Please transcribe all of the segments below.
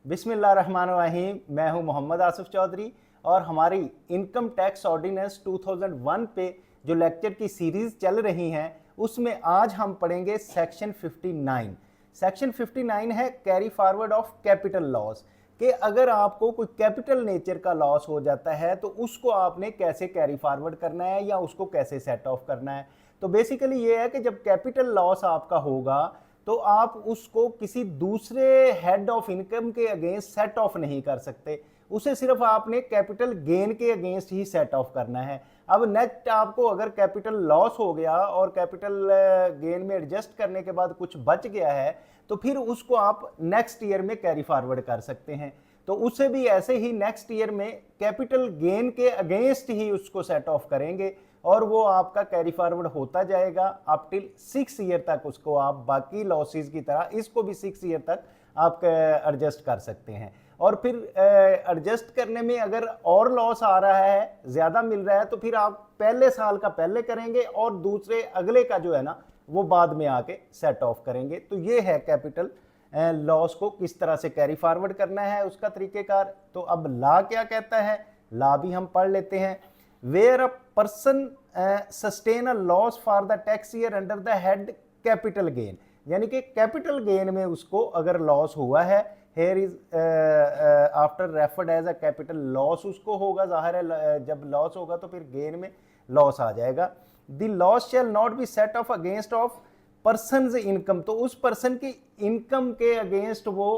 बिस्मिल्लाहिर्रहमानिर्रहीम। मैं हूं मोहम्मद आसिफ चौधरी और हमारी इनकम टैक्स ऑर्डिनेंस 2001 पे जो लेक्चर की सीरीज़ चल रही हैं उसमें आज हम पढ़ेंगे सेक्शन 59। सेक्शन 59 है carry forward of capital loss, कि अगर आपको कोई कैपिटल नेचर का लॉस हो जाता है तो उसको आपने कैसे कैरी फॉरवर्ड करना है या उसको कैसे सेट ऑफ करना है। तो बेसिकली ये है कि जब कैपिटल लॉस आपका होगा तो आप उसको किसी दूसरे हेड ऑफ इनकम के अगेंस्ट सेट ऑफ नहीं कर सकते, उसे सिर्फ आपने कैपिटल गेन के अगेंस्ट ही सेट ऑफ करना है। अब नेक्स्ट आपको अगर कैपिटल लॉस हो गया और कैपिटल गेन में एडजस्ट करने के बाद कुछ बच गया है तो फिर उसको आप नेक्स्ट ईयर में कैरी फॉरवर्ड कर सकते हैं। तो उसे भी ऐसे ही नेक्स्ट ईयर में कैपिटल गेन के अगेंस्ट ही उसको सेट ऑफ करेंगे और वो आपका कैरी फॉरवर्ड होता जाएगा अप टिल 6 ईयर तक। उसको आप बाकी लॉसेस की तरह इसको भी 6 ईयर तक आप एडजस्ट कर सकते हैं। और फिर एडजस्ट करने में अगर और लॉस आ रहा है, ज़्यादा मिल रहा है, तो फिर आप पहले साल का पहले करेंगे और दूसरे अगले का जो है ना वो बाद में आके सेट ऑफ करेंगे। तो ये है कैपिटल लॉस को किस तरह से कैरी फॉरवर्ड करना है उसका तरीक़ेकार। तो अब लॉ क्या कहता है, लॉ भी हम पढ़ लेते हैं। Where a person sustain a loss for the tax year under the head capital gain, यानी कि कैपिटल गेन में उसको अगर लॉस हुआ है, here is after referred as a capital loss उसको होगा। जाहिर है जब लॉस होगा तो फिर गेन में लॉस आ जाएगा। The loss shall not be set off against of person's income, तो उस पर्सन की इनकम के अगेंस्ट वो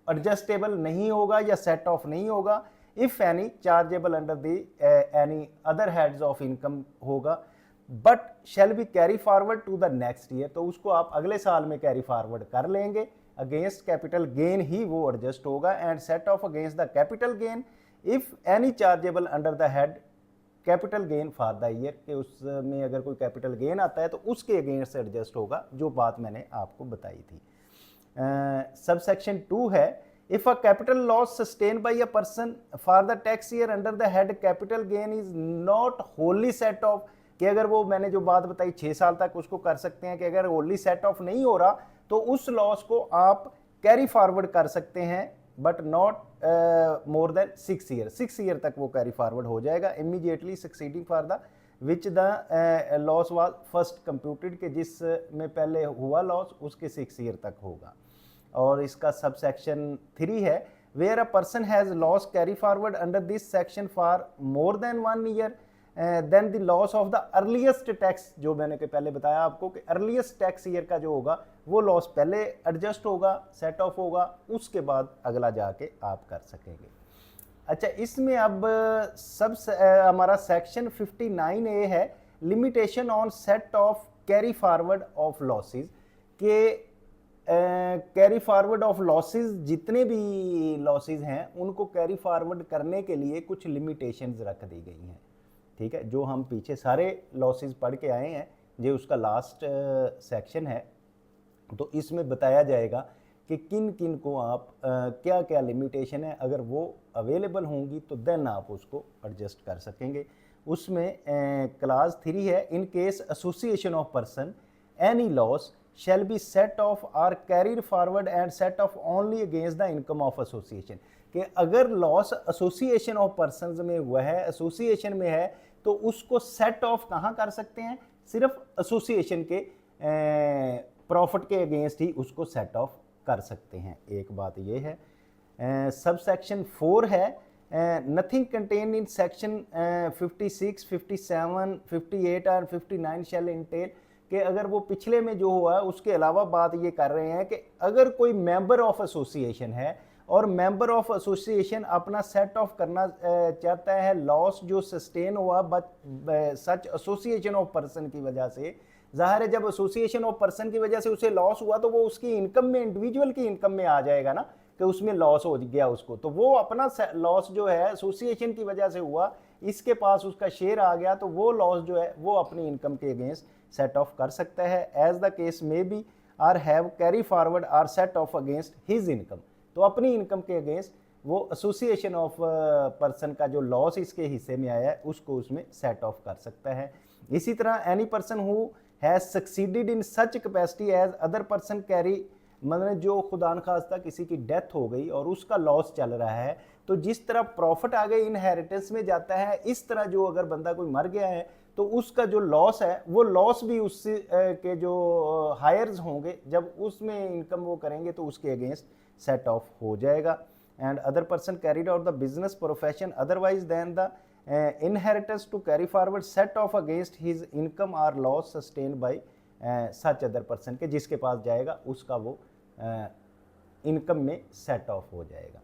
एडजस्टेबल नहीं होगा या सेट ऑफ नहीं होगा। If any chargeable under the any other heads of income होगा, but shall be carry forward to the next year, तो उसको आप अगले साल में कैरी फॉरवर्ड कर लेंगे। अगेंस्ट कैपिटल गेन ही वो एडजस्ट होगा and set off against the capital gain if any chargeable under the head capital gain for the year, के उसमें अगर कोई कैपिटल गेन आता है तो उसके अगेंस्ट एडजस्ट होगा, जो बात मैंने आपको बताई थी। सब सेक्शन 2 है, if a capital loss sustain by a person for the tax year under the head capital gain is not wholly set off, कि अगर वो मैंने जो बात बताई 6 साल तक उसको कर सकते हैं कि अगर होली सेट ऑफ नहीं हो रहा तो उस लॉस को आप कैरी फॉरवर्ड कर सकते हैं, but not more than 6 year. 6 year तक वो कैरी फॉरवर्ड हो जाएगा immediately succeeding for the which the loss was first computed, के जिस में पहले हुआ लॉस उसके 6 ईयर तक होगा। और इसका सब सेक्शन 3 है, where a person has loss carry forward under this section for more than 1 year then the loss of the earliest tax, जो मैंने के पहले बताया आपको कि अर्लीस्ट टैक्स ईयर का जो होगा वो लॉस पहले एडजस्ट होगा, सेट ऑफ होगा, उसके बाद अगला जाके आप कर सकेंगे। अच्छा, इसमें अब सब हमारा सेक्शन 59A है, limitation on set of carry forward of losses, के कैरी फॉरवर्ड ऑफ लॉसेस जितने भी लॉसेस हैं उनको कैरी फॉरवर्ड करने के लिए कुछ लिमिटेशंस रख दी गई हैं। ठीक है, जो हम पीछे सारे लॉसेस पढ़ के आए हैं, ये उसका लास्ट सेक्शन है, तो इसमें बताया जाएगा कि किन किन को आप क्या क्या लिमिटेशन है, अगर वो अवेलेबल होंगी तो देन आप उसको एडजस्ट कर सकेंगे। उसमें क्लास 3 है, in case association of person any loss shall be set off or carried forward and set off only against the income of association, कि अगर लॉस एसोसिएशन ऑफ पर्सनस में हुआ है, एसोसिएशन में है, तो उसको सेट ऑफ कहाँ कर सकते हैं, सिर्फ एसोसिएशन के प्रॉफिट के अगेंस्ट ही उसको सेट ऑफ कर सकते हैं। एक बात ये है। सब सेक्शन 4 है, नथिंग कंटेन इन सेक्शन 56, 57, 58 और 59 शैल इंटेल, कि अगर वो पिछले में जो हुआ है उसके अलावा बात ये कर रहे हैं कि अगर कोई मेंबर ऑफ एसोसिएशन है और मेंबर ऑफ एसोसिएशन अपना सेट ऑफ करना चाहता है लॉस जो सस्टेन हुआ but such association of person की वजह से, जाहिर है जब एसोसिएशन ऑफ पर्सन की वजह से उसे लॉस हुआ तो वो उसकी इनकम में, इंडिविजुअल की इनकम में आ जाएगा ना, कि उसमें लॉस हो गया उसको, तो वो अपना लॉस जो है एसोसिएशन की वजह से हुआ, इसके पास उसका शेयर आ गया, तो वो लॉस जो है वो अपनी इनकम के अगेंस्ट सेट ऑफ कर सकता है, as the case may be or have carry forward or set off against his income, तो अपनी इनकम के अगेंस्ट वो एसोसिएशन ऑफ पर्सन का जो लॉस इसके हिस्से में आया है उसको उसमें सेट ऑफ कर सकता है। इसी तरह any person who has succeeded in such capacity as other person carry मतलब जो खुदा न खास्ता किसी की डेथ हो गई और उसका लॉस चल रहा है, तो जिस तरह प्रॉफिट आगे इनहेरिटेंस में जाता है, इस तरह जो अगर बंदा कोई मर गया है तो उसका जो लॉस है वो लॉस भी उससे के जो हायर्स होंगे जब उसमें इनकम वो करेंगे तो उसके अगेंस्ट सेट ऑफ हो जाएगा। And other person carried out the business profession otherwise then the inheritance to carry forward set off against his income or loss sustained by such other person, के जिसके पास जाएगा उसका वो इनकम में set off हो जाएगा।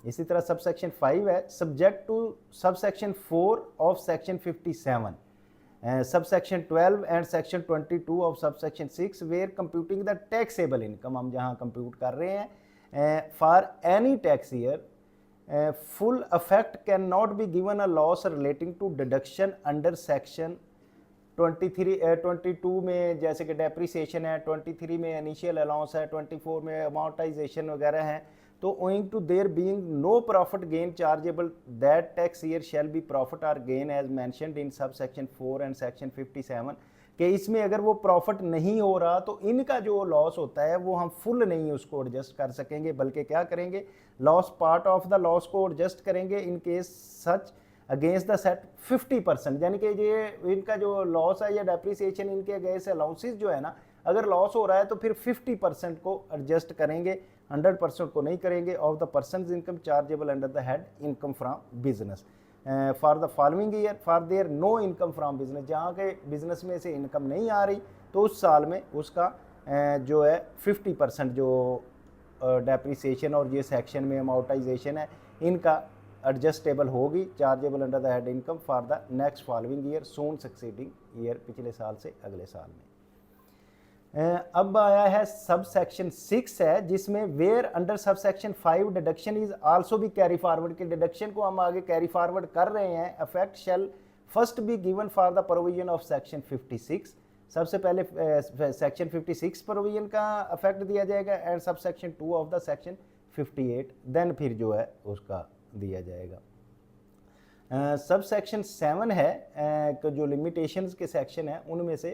इसी तरह सब सेक्शन 5 है, subject to sub section 4 of section 57, sub section 12 and section 22 of sub section 6 where computing the taxable income, हम जहाँ कंप्यूट कर रहे हैं for any tax year full effect cannot be given a loss relating to deduction under section 22 में जैसे कि depreciation है, 23 में इनिशियल अलाउंस है, 24 में अमाउंटाइजेशन वगैरह है। तो owing to there being no profit gain chargeable that tax year shall be profit or gain as mentioned in subsection 4 and section 57, कि इसमें अगर वो प्रॉफिट नहीं हो रहा तो इनका जो लॉस होता है वो हम फुल नहीं उसको एडजस्ट कर सकेंगे, बल्कि क्या करेंगे, loss part of the loss को एडजस्ट करेंगे in case such against the set 50%, यानी कि ये इनका जो लॉस है या डेप्रिसिएशन इनके अगेंस्ट अलाउंसेस जो है ना, अगर लॉस हो रहा है तो फिर 50% को एडजस्ट करेंगे, 100% को नहीं करेंगे, of the person income chargeable under the head income from business for the following year for there no income from business, जहाँ के बिजनेस में से इनकम नहीं आ रही तो उस साल में उसका जो है 50% जो डेप्रिसिएशन और ये सेक्शन में अमाउंटाइजेशन है इनका एडजस्टेबल होगी, chargeable under the head income for the next following year soon succeeding year, पिछले साल से अगले साल में। अब आया है सब सेक्शन 6 है, जिसमें where under sub section 5 deduction is also भी कैरी फॉरवर्ड, के डिडक्शन को हम आगे कैरी फॉरवर्ड कर रहे हैं। Effect shall first be given for the provision of section 56, सबसे पहले सेक्शन 56 प्रोविजन का इफेक्ट दिया जाएगा and sub section 2 of the section 58 then फिर जो है उसका दिया जाएगा। सब सेक्शन 7 है जो लिमिटेशंस के सेक्शन है उनमें से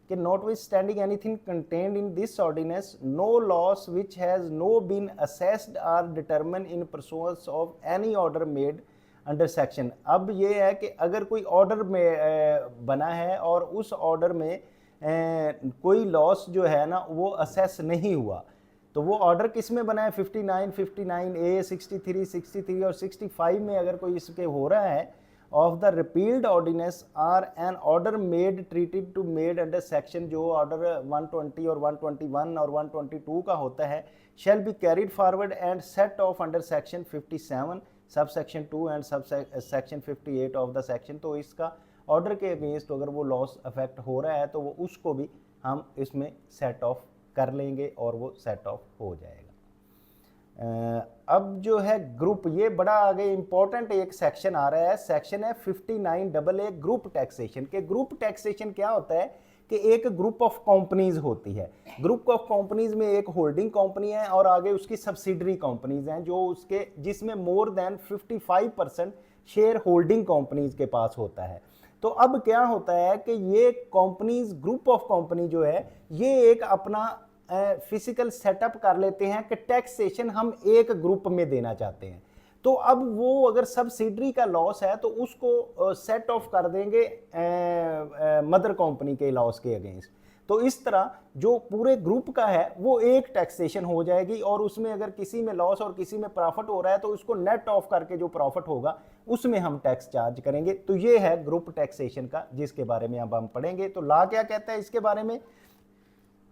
कि notwithstanding anything contained in this ordinance, no loss which has no been assessed or determined in pursuance of any order made under section। अब ये है कि अगर कोई ऑर्डर में बना है और उस ऑर्डर में कोई लॉस जो है ना वो असेस नहीं हुआ, तो वो ऑर्डर किस में बना है, 59, 59A, 63, 63 और 65 में अगर कोई इसके हो रहा है of the repealed ordinance or an order made treated to made under section, जो ऑर्डर 120 और 121 और 122 का होता है, shall be carried forward and set off under section 57 subsection 2 and subsection 58 of the section। तो इसका ऑर्डर के अगेंस्ट अगर वो लॉस अफेक्ट हो रहा है तो वो उसको भी हम इसमें सेट ऑफ कर लेंगे और वो सेट ऑफ हो जाएगा। अब जो है ग्रुप, ये बड़ा आगे इंपॉर्टेंट एक सेक्शन आ रहा है, सेक्शन है 59AA ग्रुप टैक्सेशन के। ग्रुप टैक्सेशन क्या होता है कि एक ग्रुप ऑफ कंपनीज होती है, ग्रुप ऑफ कंपनीज में एक होल्डिंग कंपनी है और आगे उसकी सब्सिडरी कंपनीज हैं जो उसके जिसमें more than 55% share holding companies के पास होता है। तो अब क्या होता है कि ये कंपनीज, ग्रुप ऑफ कंपनी जो है ये एक अपना फिजिकल सेटअप कर लेते हैं कि टैक्सेशन हम एक ग्रुप में देना चाहते हैं। तो अब वो अगर सब्सिडरी का लॉस है तो उसको सेट ऑफ कर देंगे मदर कंपनी के लॉस के अगेंस्ट। तो इस तरह जो पूरे ग्रुप का है वो एक टैक्सेशन हो जाएगी और उसमें अगर किसी में लॉस और किसी में प्रॉफिट हो रहा है तो उसको नेट ऑफ करके जो प्रॉफिट होगा उसमें हम टैक्स चार्ज करेंगे। तो ये है ग्रुप टैक्सेशन का, जिसके बारे में अब हम पढ़ेंगे। तो लॉ क्या कहता है इसके बारे में,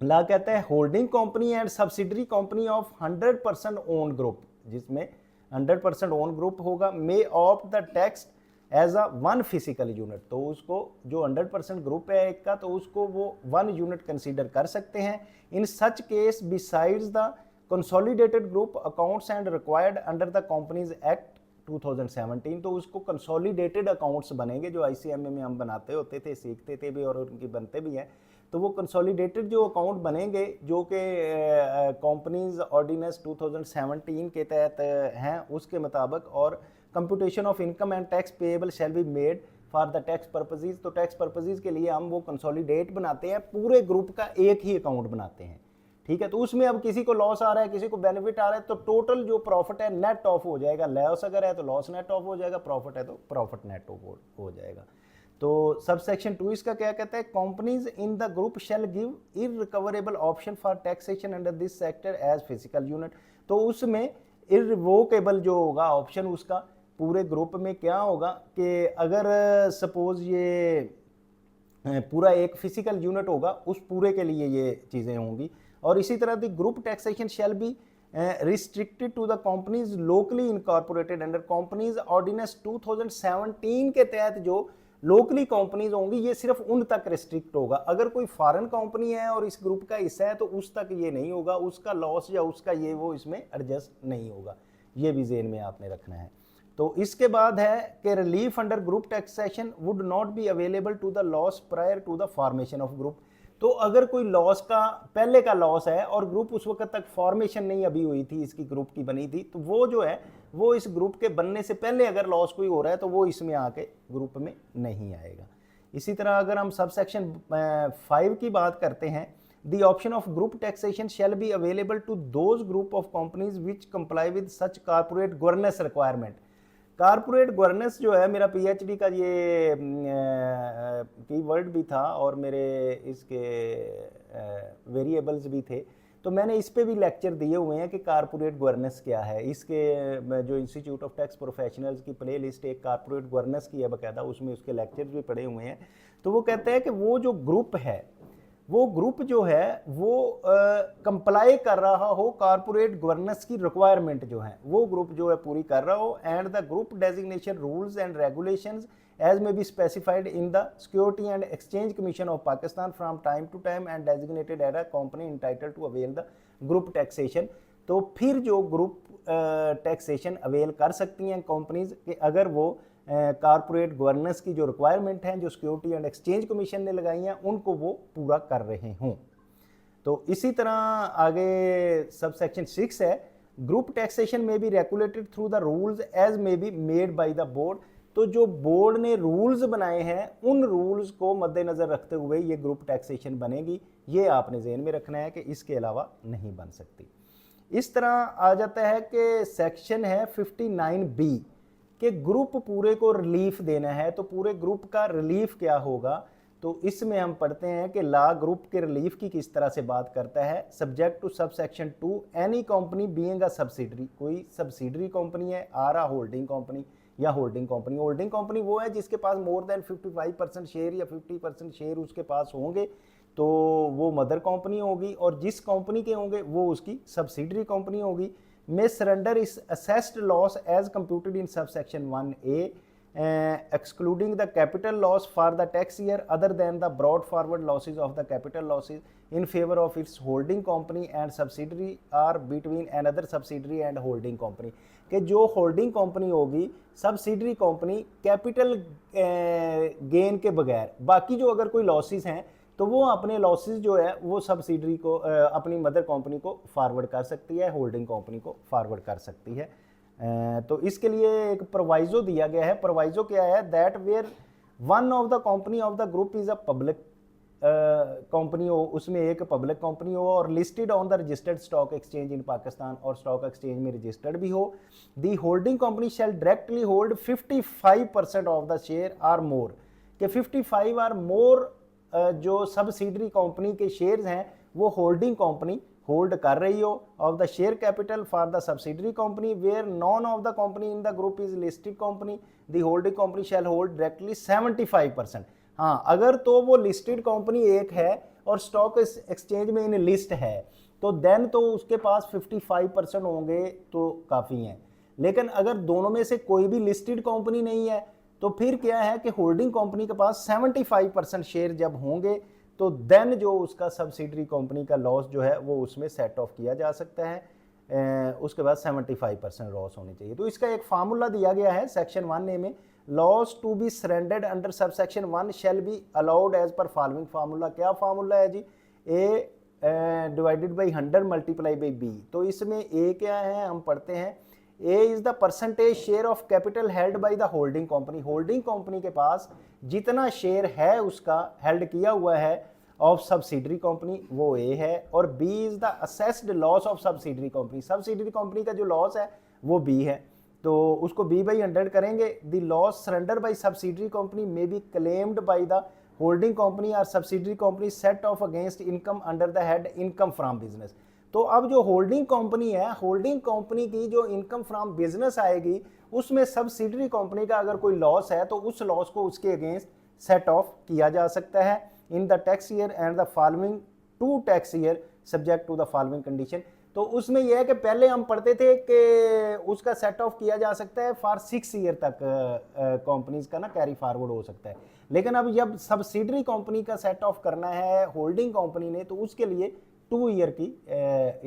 लॉ कहता है holding company and subsidiary company of 100% own group, जिसमें 100% ओन ग्रुप होगा, may opt the tax as a one physical unit. तो उसको जो 100% ग्रुप है एक का तो उसको वो 1 यूनिट कंसीडर कर सकते हैं। In such case besides the consolidated group accounts and required under the companies act 2017, तो उसको कंसोलिडेटेड अकाउंट्स बनेंगे जो ICMA में हम बनाते होते थे, सीखते थे भी और उनकी बनते भी हैं। तो वो कंसोलिडेटेड जो अकाउंट बनेंगे जो कि कंपनीज ऑर्डिनेंस 2017 के तहत हैं उसके मुताबिक, और computation of income and tax payable shall be made for the tax purposes. तो टैक्स पर्पसेस के लिए हम वो कंसोलिडेट बनाते हैं, पूरे ग्रुप का एक ही अकाउंट बनाते हैं, ठीक है। तो उसमें अब किसी को लॉस आ रहा है, किसी को बेनिफिट आ रहा है, तो टोटल जो प्रॉफिट है नेट ऑफ हो जाएगा। लॉस अगर है तो लॉस नेट ऑफ हो जाएगा, प्रॉफिट है तो प्रॉफिट नेट ऑफ हो जाएगा। तो सब सेक्शन 2 इसका क्या कहता है, companies in the group shall give irrecoverable option for taxation under this sector as physical unit. तो उसमें इररिवोकेबल जो होगा ऑप्शन उसका पूरे ग्रुप में क्या होगा कि अगर सपोज ये पूरा एक फिजिकल यूनिट होगा, उस पूरे के लिए ये चीज़ें होंगी। और इसी तरह the group taxation shall be restricted to the companies locally incorporated under companies ordinance 2017 के तहत जो लोकली कंपनीज होंगी ये सिर्फ उन तक रिस्ट्रिक्ट होगा। अगर कोई फॉरेन कंपनी है और इस ग्रुप का हिस्सा है तो उस तक ये नहीं होगा, उसका लॉस या उसका ये वो इसमें एडजस्ट नहीं होगा। ये भी ज़हन में आपने रखना है। तो इसके बाद है कि relief under group taxation would not be available to the loss prior to the formation of group. तो अगर कोई लॉस का पहले का लॉस है और ग्रुप उस वक्त तक फॉर्मेशन नहीं अभी हुई थी, इसकी ग्रुप की बनी थी, तो वो जो है वो इस ग्रुप के बनने से पहले अगर लॉस कोई हो रहा है तो वो इसमें आके ग्रुप में नहीं आएगा। इसी तरह अगर हम सब सेक्शन 5 की बात करते हैं, the option of group taxation shall be available to those group of companies which comply with such corporate governance requirement. Corporate governance जो है, मेरा पीएचडी का ये की वर्ड भी था और मेरे इसके वेरिएबल्स भी थे, तो मैंने इस पे भी लेक्चर दिए हुए हैं कि कारपोरेट गवर्नेंस क्या है। इसके जो इंस्टीट्यूट ऑफ टैक्स प्रोफेशनल्स की प्ले लिस्ट एक कारपोरेट गवर्नेंस की है बाकायदा, उसमें उसके लेक्चर्स भी पड़े हुए हैं। तो वो कहते हैं कि वो जो ग्रुप है, वो ग्रुप जो है वो कंप्लाई कर रहा हो कारपोरेट गवर्नेंस की रिक्वायरमेंट जो है वो ग्रुप जो है पूरी कर रहा हो, and the group designation rules and regulations as may be specified in the security and exchange commission of Pakistan from time to time and designated as a company entitled to avail the group taxation. तो फिर जो group taxation avail कर सकती हैं companies कि अगर वो corporate governance की जो रिक्वायरमेंट हैं जो सिक्योरिटी एंड एक्सचेंज कमीशन ने लगाई हैं उनको वो पूरा कर रहे हों। तो इसी तरह आगे सब सेक्शन 6 है, ग्रुप टैक्सेशन में be regulated through the rules as may be made by the board. तो जो बोर्ड ने रूल्स बनाए हैं उन रूल्स को मद्देनजर रखते हुए ये ग्रुप टैक्सेशन बनेगी। ये आपने ज़हन में रखना है कि इसके अलावा नहीं बन सकती। इस तरह आ जाता है कि सेक्शन है 59B कि ग्रुप पूरे को रिलीफ देना है। तो पूरे ग्रुप का रिलीफ क्या होगा, तो इसमें हम पढ़ते हैं कि लॉ ग्रुप के रिलीफ की किस तरह से बात करता है। Subject to sub section 2 any company being a subsidiary, कोई सब्सिडरी कंपनी है, आर होल्डिंग कंपनी या होल्डिंग कंपनी। होल्डिंग कंपनी वो है जिसके पास मोर देन 55% शेयर या 50% शेयर उसके पास होंगे तो वो मदर कंपनी होगी, और जिस कंपनी के होंगे वो उसकी सब्सिडरी कंपनी होगी। may surrender is assessed loss as computed in subsection 1A excluding the capital loss for the tax year other than the brought forward losses of the capital losses in favor of its holding company and subsidiary or between another subsidiary and holding company। कि जो holding company होगी subsidiary company capital gain के बगैर, बाकी जो अगर कोई losses हैं तो वो अपने लॉसेस जो है वो सब्सिडरी को अपनी मदर कंपनी को फॉरवर्ड कर सकती है, होल्डिंग कंपनी को फॉरवर्ड कर सकती है। तो इसके लिए एक प्रोवाइजो दिया गया है। प्रोवाइजो क्या है, that where one of the company of the group is a public company हो, उसमें एक पब्लिक कंपनी हो और listed on the registered stock exchange in Pakistan और स्टॉक एक्सचेंज में रजिस्टर्ड भी हो। The holding company shall directly hold 55% of the share or more, के 55 आर मोर जो सब्सिडरी कंपनी के शेयर्स हैं वो होल्डिंग कंपनी होल्ड कर रही हो of the share capital for the subsidiary company where none of the company in the group is listed company, the holding company shall hold directly 75%। हाँ, अगर तो वो लिस्टेड कंपनी एक है और स्टॉक एक्सचेंज में इन लिस्ट है तो देन तो उसके पास 55% होंगे तो काफ़ी हैं। लेकिन अगर दोनों में से कोई भी लिस्टेड कंपनी नहीं है तो फिर क्या है कि होल्डिंग कंपनी के पास 75% शेयर जब होंगे तो देन जो उसका सब्सिडरी कंपनी का लॉस जो है वो उसमें सेट ऑफ किया जा सकता है। उसके बाद 75% लॉस होनी चाहिए। तो इसका एक फार्मूला दिया गया है सेक्शन 1A में, loss to be surrendered under sub section 1 shall be allowed as per following formula. क्या फार्मूला है जी, A divided by 100 multiply by B. तो इसमें ए क्या है, हम पढ़ते हैं A is the percentage share of capital held by the holding company. Holding company के पास जितना शेयर है उसका हेल्ड किया हुआ है ऑफ सब्सिडरी कंपनी, वो ए है, और B is the assessed loss of subsidiary company, subsidiary company का जो लॉस है वो बी है, तो उसको बी बाई 100 करेंगे। The loss surrender by subsidiary company may be claimed by the holding company और subsidiary company set off against income under the head income from business. तो अब जो होल्डिंग कंपनी है, होल्डिंग कंपनी की जो income from business आएगी उसमें subsidiary company का अगर कोई लॉस है तो उस लॉस को उसके अगेंस्ट सेट ऑफ किया जा सकता है in the tax year and the following 2 tax year subject to the following condition. तो उसमें यह है कि पहले हम पढ़ते थे कि उसका सेट ऑफ किया जा सकता है फॉर 6 ईयर तक कंपनीज का ना कैरी फॉरवर्ड हो सकता है, लेकिन अब जब सब्सिडरी कंपनी का सेट ऑफ करना है होल्डिंग कंपनी ने तो उसके लिए 2 ईयर की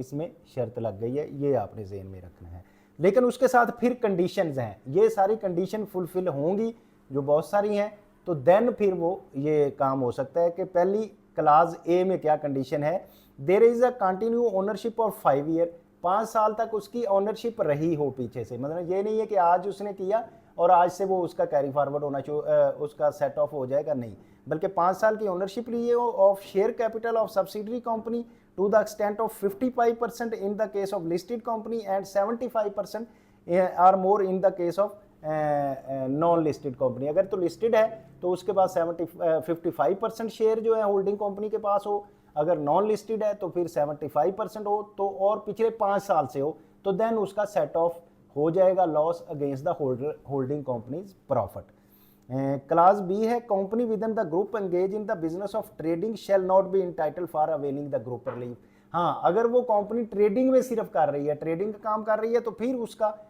इसमें शर्त लग गई है, ये आपने ज़हन में रखना है। लेकिन उसके साथ फिर कंडीशंस हैं, ये सारी कंडीशन फुलफिल होंगी जो बहुत सारी हैं, तो देन फिर वो ये काम हो सकता है कि पहली क्लास ए में क्या कंडीशन है, there is a continue ownership of 5 year, 5 साल तक उसकी ओनरशिप रही हो पीछे से, मतलब ये नहीं है कि आज उसने किया और आज से वो उसका कैरी फॉरवर्ड होना उसका सेट ऑफ हो जाएगा, नहीं, बल्कि 5 साल की ओनरशिप रही हो of share capital of subsidiary company to the extent of 55% in the case of listed company and 75% or more in the case of non listed company. अगर तो लिस्टेड है तो उसके पास 55% शेयर जो है होल्डिंग कंपनी के पास हो, अगर नॉन लिस्टेड है तो फिर 75% हो, तो और पिछले 5 साल से हो तो देन उसका सेट ऑफ हो जाएगा loss against the holding company's profit. Class B है company within the group engage in the business of trading shall not be entitled for availing the group relief. हाँ, अगर वो company trading में सिर्फ कर रही है, ट्रेडिंग का काम कर रही है, तो फिर उसका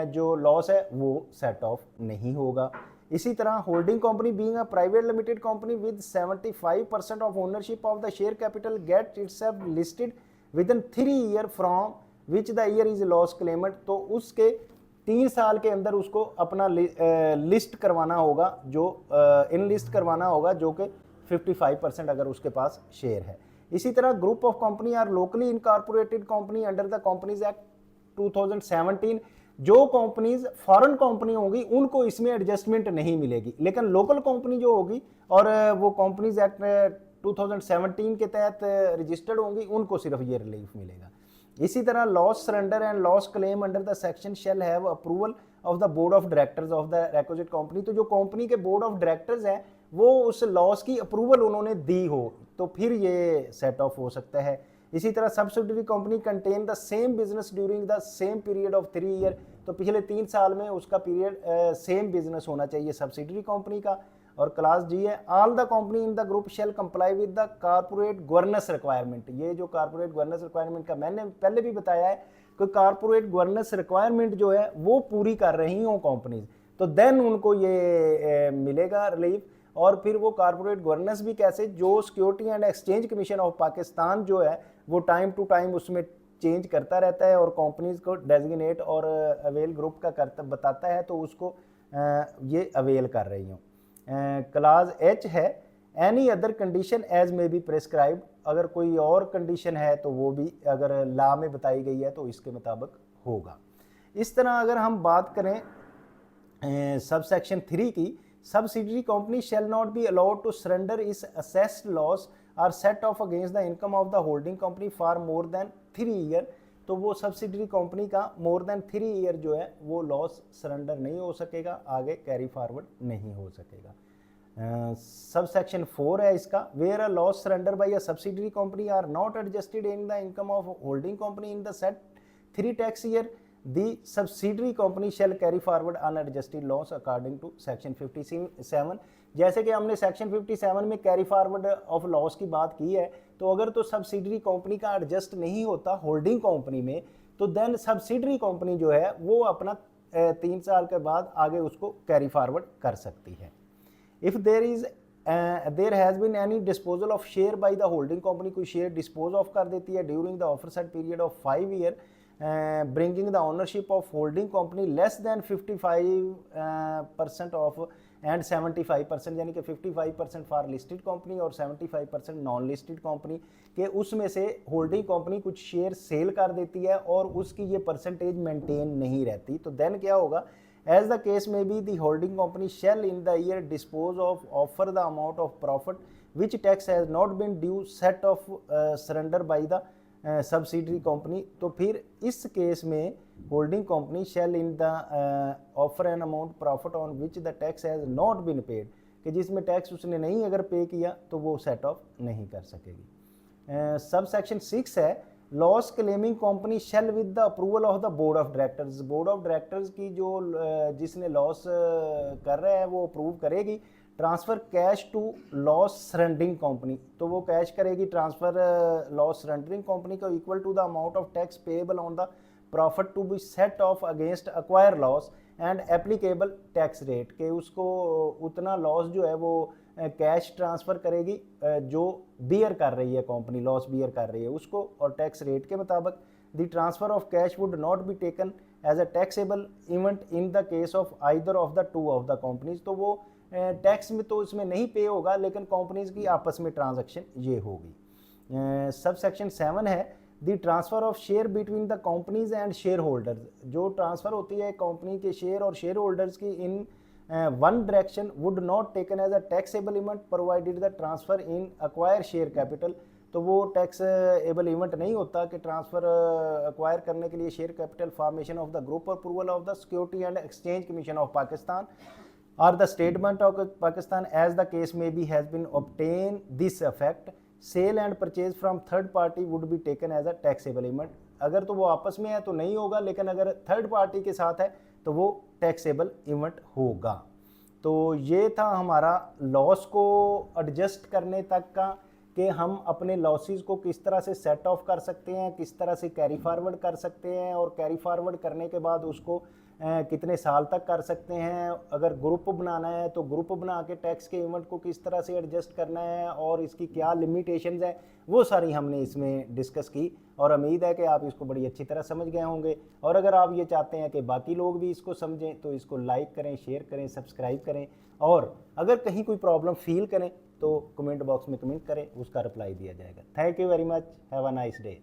जो लॉस है वो सेट ऑफ नहीं होगा। इसी तरह holding company being a private limited company with 75% of ownership of the share capital get itself listed within 3 year from which the year is loss claimed, तो उसके 3 साल के अंदर उसको अपना लिस्ट करवाना होगा, जो इनलिस्ट करवाना होगा, जो कि 55% अगर उसके पास शेयर है। इसी तरह group of company or locally incorporated company under the companies act 2017, जो कंपनीज फॉरेन कंपनी होगी उनको इसमें एडजस्टमेंट नहीं मिलेगी, लेकिन लोकल कंपनी जो होगी और वो कंपनीज एक्ट 2017 के तहत रजिस्टर्ड होंगी उनको सिर्फ ये रिलीफ मिलेगा। इसी तरह loss surrender and loss claim under the section shall have approval of the board of directors of the requisite company, तो जो कंपनी के बोर्ड ऑफ डायरेक्टर्स हैं वो उस लॉस की अप्रूवल उन्होंने दी हो तो फिर ये सेट ऑफ हो सकता है। इसी तरह subsidiary company contain the same business during the same period of 3 year, तो पिछले 3 साल में उसका पीरियड सेम बिजनेस होना चाहिए सब्सिडरी कंपनी का। और क्लास जी है all the company in the group shall comply with the corporate governance requirement. ये जो कारपोरेट गवर्नेंस रिक्वायरमेंट का मैंने पहले भी बताया है कि कारपोरेट गवर्नेंस रिक्वायरमेंट जो है वो पूरी कर रही हो कंपनीज, तो देन उनको ये मिलेगा रिलीफ। और फिर वो कारपोरेट गवर्नेंस भी कैसे, जो security and exchange commission of Pakistan जो है वो टाइम टू टाइम उसमें चेंज करता रहता है और कंपनीज को डेजिग्नेट और अवेल ग्रुप का करता बताता है, तो उसको ये अवेल कर रही हूँ। क्लास एच है एनी अदर कंडीशन एज में बी प्रेस्क्राइब्ड, अगर कोई और कंडीशन है तो वो भी अगर लॉ में बताई गई है तो इसके मुताबिक होगा। इस तरह अगर हम बात करें सब सेक्शन 3 की, subsidiary company shall not be allowed to surrender is assessed loss or set off against the income of the holding company for more than 3 year, तो वो सब्सिडरी कंपनी का मोर देन 3 ईयर जो है वो लॉस सरेंडर नहीं हो सकेगा, आगे कैरी फॉरवर्ड नहीं हो सकेगा। सब सेक्शन 4 है इसका, where a loss surrender by a subsidiary company are not adjusted in the income of holding company in the set 3 tax year, the subsidiary company shall carry forward unadjusted loss according to section 57। जैसे कि हमने section 57 में carry forward of loss की बात की है, तो अगर तो सब्सिडरी कंपनी का एडजस्ट नहीं होता होल्डिंग कंपनी में, तो देन सब्सिडरी कंपनी जो है वो अपना 3 साल के बाद आगे उसको कैरी फॉरवर्ड कर सकती है। If there has been any disposal of share by the holding company, कोई शेयर डिस्पोज ऑफ कर देती है during the offer set period of 5 year, bringing the ownership of holding company less than 55% of and 75%, यानी कि 55% for listed company और 75% non listed company के, उसमें से होल्डिंग कंपनी कुछ शेयर सेल कर देती है और उसकी ये परसेंटेज मेंटेन नहीं रहती, तो देन क्या होगा, एज द केस में be the holding company shall in the year dispose of offer the amount of profit which tax has not been due set off surrender by the subsidiary company. तो फिर इस case में holding company shall in the offer an amount profit on which the tax has not been paid, कि जिसमें tax उसने नहीं अगर पे किया तो वो सेट ऑफ नहीं कर सकेगी। सब सेक्शन 6 है loss claiming company shall with the approval of the board of directors. Board of directors की जो जिसने लॉस कर रहा है वो अप्रूव करेगी transfer cash to loss surrendering company. तो वो कैश करेगी ट्रांसफ़र लॉस सरेंडरिंग कंपनी को equal to the amount of tax payable on the profit to be set off against acquire loss and applicable tax rate, के उसको उतना loss जो है वो कैश ट्रांसफ़र करेगी जो बियर कर रही है कंपनी, लॉस बियर कर रही है उसको, और टैक्स रेट के मुताबिक the transfer of cash would not be taken as a taxable event in the case of either of the two of the companies. तो वो टैक्स में तो इसमें नहीं पे होगा, लेकिन कंपनीज की आपस में ट्रांजैक्शन ये होगी। सब सेक्शन 7 है the transfer of share between the companies and share holders. जो ट्रांसफ़र होती है कंपनी के शेयर और शेयर होल्डर्स की in one direction would not taken as a taxable event provided the transfer in acquire share capital. तो वो tax able event नहीं होता कि ट्रांसफ़र अक्वायर करने के लिए share capital formation of the group approval of the security and exchange commission of Pakistan or the statement of Pakistan as the case may be has been obtained this effect, sale and purchase from third party would be taken as a taxable event। अगर तो वो आपस में है तो नहीं होगा, लेकिन अगर थर्ड पार्टी के साथ है तो वो टैक्सेबल इवेंट होगा। तो ये था हमारा लॉस को एडजस्ट करने तक का, कि हम अपने लॉसेस को किस तरह से सेट ऑफ कर सकते हैं, किस तरह से कैरी फॉरवर्ड कर सकते हैं, और कैरी फॉरवर्ड करने के बाद उसको कितने साल तक कर सकते हैं। अगर ग्रुप बनाना है तो ग्रुप बना के टैक्स के इवेंट को किस तरह से एडजस्ट करना है और इसकी क्या लिमिटेशंस हैं, वो सारी हमने इसमें डिस्कस की, और उम्मीद है कि आप इसको बड़ी अच्छी तरह समझ गए होंगे। और अगर आप ये चाहते हैं कि बाकी लोग भी इसको समझें तो इसको लाइक करें, शेयर करें, सब्सक्राइब करें, और अगर कहीं कोई प्रॉब्लम फील करें तो कमेंट बॉक्स में कमेंट करें, उसका रिप्लाई दिया जाएगा। Thank you very much, have a nice day.